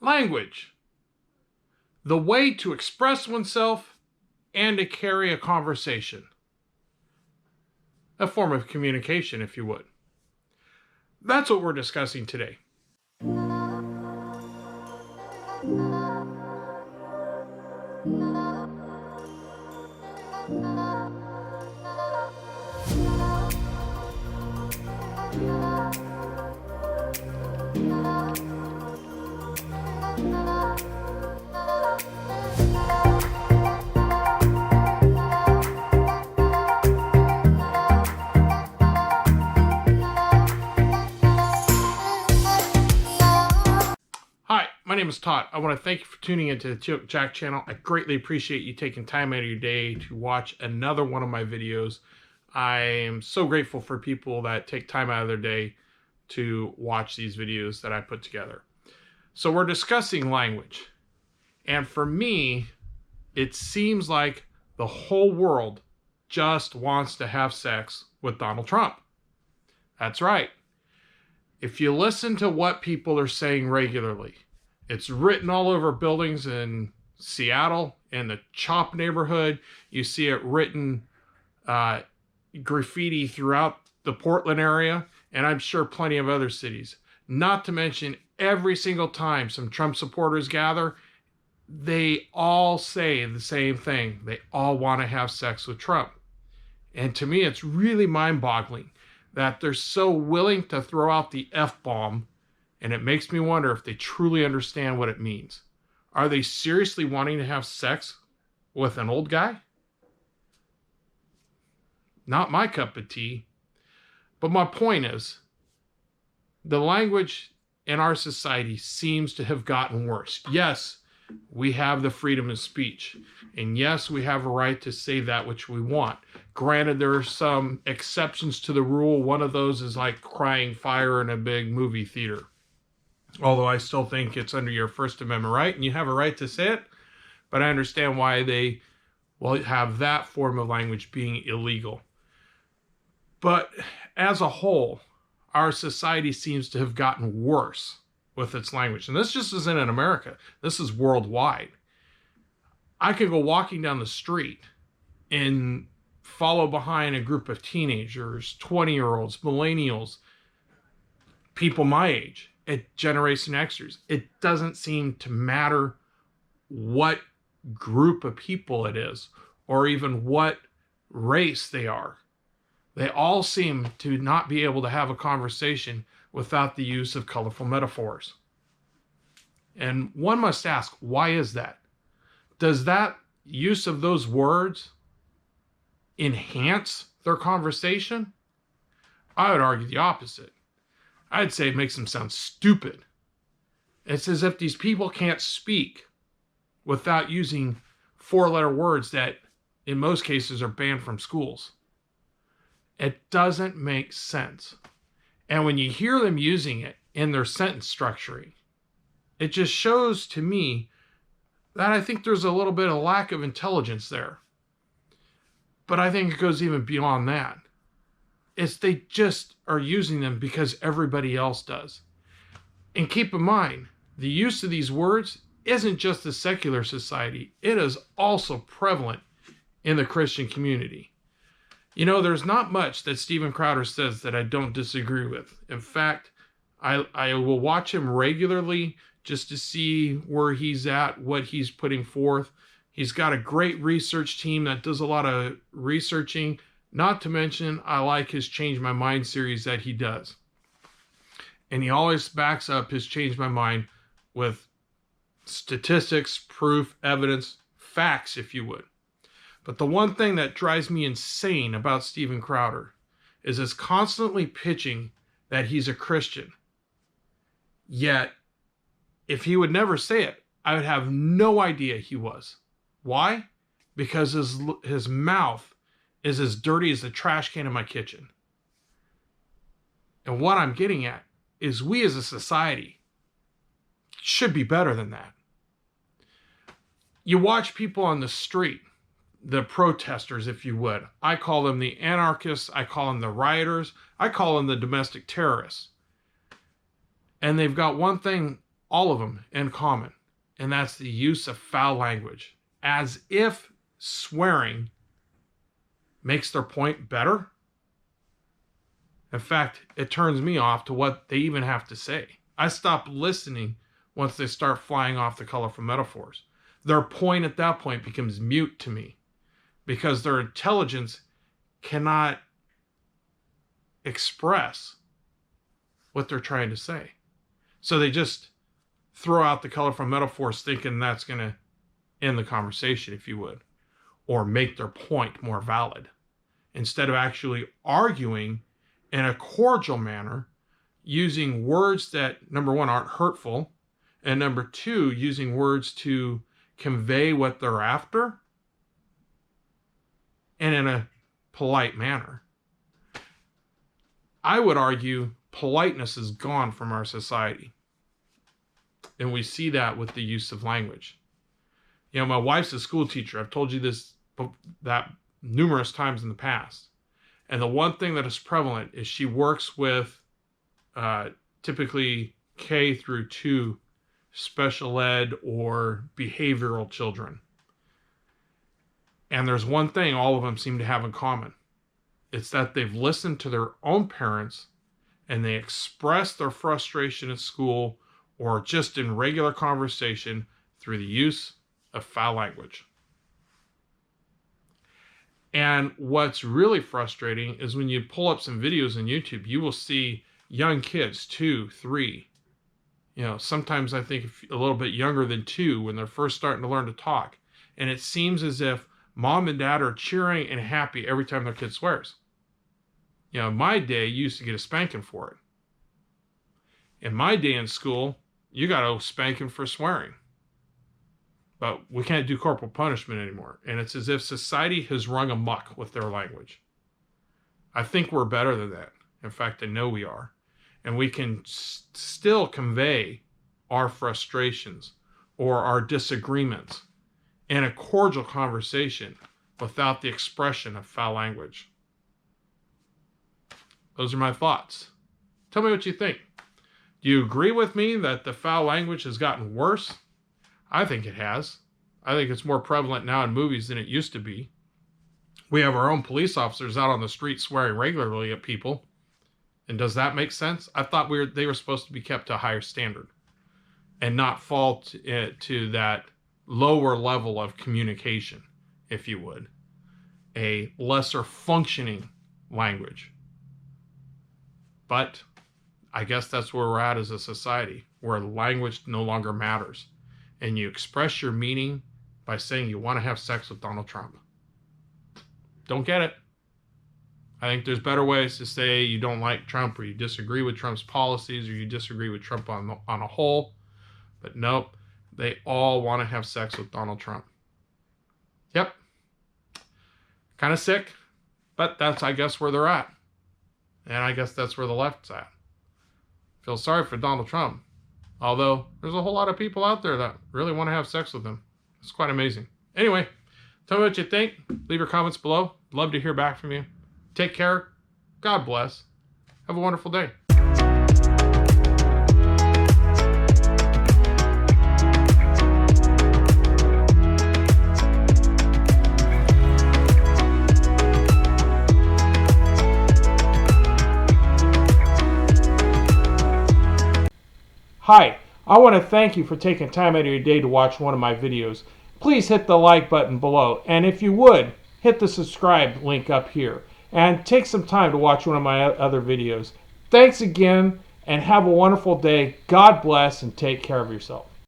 Language. The way to express oneself and to carry a conversation. A form of communication, if you would. That's what we're discussing today. Hi, my name is Todd. I want to thank you for tuning into the Jack channel. I greatly appreciate you taking time out of your day to watch another one of my videos. I am so grateful for people that take time out of their day to watch these videos that I put together. So we're discussing language. And for me, it seems like the whole world just wants to have sex with Donald Trump. That's right. If you listen to what people are saying regularly, it's written all over buildings in Seattle, in the Chop neighborhood. You see it written graffiti throughout the Portland area, and I'm sure plenty of other cities. Not to mention every single time some Trump supporters gather, they all say the same thing. They all want to have sex with Trump. And to me, it's really mind-boggling that they're so willing to throw out the F-bomb, and it makes me wonder if they truly understand what it means. Are they seriously wanting to have sex with an old guy? Not my cup of tea. But my point is, the language in our society seems to have gotten worse. Yes, we have the freedom of speech. And yes, we have a right to say that which we want. Granted, there are some exceptions to the rule. One of those is like crying fire in a big movie theater. Although I still think it's under your First Amendment right, and you have a right to say it. But I understand why they will have that form of language being illegal. But as a whole, our society seems to have gotten worse with its language. And this just isn't in America. This is worldwide. I could go walking down the street and follow behind a group of teenagers, 20-year-olds, millennials, people my age, at Generation Xers. It doesn't seem to matter what group of people it is or even what race they are. They all seem to not be able to have a conversation without the use of colorful metaphors. And one must ask, why is that? Does that use of those words enhance their conversation? I would argue the opposite. I'd say it makes them sound stupid. It's as if these people can't speak without using four-letter words that in most cases are banned from schools. It doesn't make sense. And when you hear them using it in their sentence structuring, it just shows to me that I think there's a little bit of lack of intelligence there. But I think it goes even beyond that. It's they just are using them because everybody else does. And keep in mind, the use of these words isn't just the secular society. It is also prevalent in the Christian community. You know, there's not much that Steven Crowder says that I don't disagree with. In fact, I will watch him regularly just to see where he's at, what he's putting forth. He's got a great research team that does a lot of researching. Not to mention, I like his Change My Mind series that he does. And he always backs up his Change My Mind with statistics, proof, evidence, facts, if you would. But the one thing that drives me insane about Steven Crowder is his constantly pitching that he's a Christian. Yet, if he would never say it, I would have no idea he was. Why? Because his mouth is as dirty as the trash can in my kitchen. And what I'm getting at is we as a society should be better than that. You watch people on the street, the protesters, if you would. I call them the anarchists. I call them the rioters. I call them the domestic terrorists. And they've got one thing all of them in common, and that's the use of foul language, as if swearing makes their point better. In fact, it turns me off to what they even have to say. I stop listening once they start flying off the colorful metaphors. Their point at that point becomes mute to me because their intelligence cannot express what they're trying to say. So they just throw out the colorful metaphors thinking that's going to end the conversation, if you would, or make their point more valid, instead of actually arguing in a cordial manner, using words that, number one, aren't hurtful, and number two, using words to convey what they're after, and in a polite manner. I would argue politeness is gone from our society. And we see that with the use of language. You know, my wife's a school teacher. I've told you that numerous times in the past. And the one thing that is prevalent is she works with typically K through 2 special ed or behavioral children. And there's one thing all of them seem to have in common. It's that they've listened to their own parents and they express their frustration at school or just in regular conversation through the use of foul language. And what's really frustrating is when you pull up some videos on YouTube, you will see young kids, 2, 3, sometimes I think a little bit younger than 2 when they're first starting to learn to talk. And it seems as if mom and dad are cheering and happy every time their kid swears. In my day, you used to get a spanking for it. In my day in school, you got a spanking for swearing. But we can't do corporal punishment anymore. And it's as if society has run amok with their language. I think we're better than that. In fact, I know we are. And we can still convey our frustrations or our disagreements in a cordial conversation without the expression of foul language. Those are my thoughts. Tell me what you think. Do you agree with me that the foul language has gotten worse? I think it has. I think it's more prevalent now in movies than it used to be. We have our own police officers out on the street swearing regularly at people. And does that make sense? I thought they were supposed to be kept to a higher standard and not fall to that lower level of communication, if you would. A lesser functioning language. But I guess that's where we're at as a society, where language no longer matters. And you express your meaning by saying you want to have sex with Donald Trump. Don't get it. I think there's better ways to say you don't like Trump or you disagree with Trump's policies or you disagree with Trump on a whole. But nope, they all want to have sex with Donald Trump. Yep. Kind of sick, but that's, I guess, where they're at. And I guess that's where the left's at. Feel sorry for Donald Trump. Although, there's a whole lot of people out there that really want to have sex with him. It's quite amazing. Anyway, tell me what you think. Leave your comments below. Love to hear back from you. Take care. God bless. Have a wonderful day. Hi, I want to thank you for taking time out of your day to watch one of my videos. Please hit the like button below, and if you would, hit the subscribe link up here, and take some time to watch one of my other videos. Thanks again, and have a wonderful day. God bless, and take care of yourself.